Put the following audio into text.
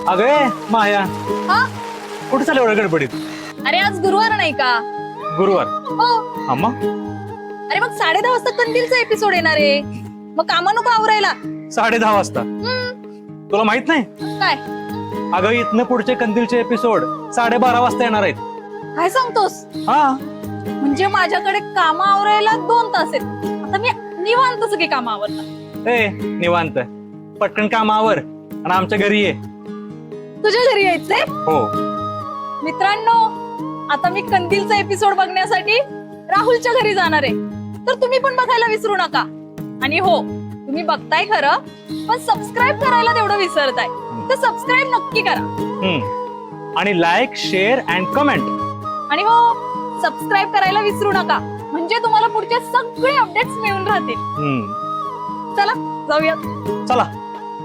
अगं माया, हा? कुठे चालू एवढ्या गडबडीत? अरे आज गुरुवार नाही का? गुरुवार? हो. अम्मा अरे मग 10:30 वाजता कंदीलचा एपिसोड येणार आहे. मग कामा नको आवरायला. 10:30 वाजता? तुला माहित नाही? काय अगं इथनं पुढचे कंदीलचे एपिसोड 12:30 वाजता येणार आहेत. काय सांगतोस? हा. म्हणजे माझ्याकडे कामा आवरायला 2 तास आहेत. आता मी निवांत सगळी कामा आवरणार. ए निवांत, पटकन कामावर आणि आमच्या घरी ये. तुझ्या घरी यायचंय? हो. मित्रांनो, आता मी कंदीलचा एपिसोड बघण्यासाठी राहुलच्या घरी जाणार आहे. तर तुम्ही पण बघायला विसरू नका. आणि हो, तुम्ही बघताय खरं, पण सबस्क्राईब करायला तेवढं विसरताय. तर सबस्क्राईब नक्की करा. आणि लाईक, शेअर अँड कमेंट. आणि हो, सबस्क्राईब करायला विसरू नका, म्हणजे तुम्हाला पुढचे सगळे अपडेट्स मिळून राहतील. चला जाऊया. चला.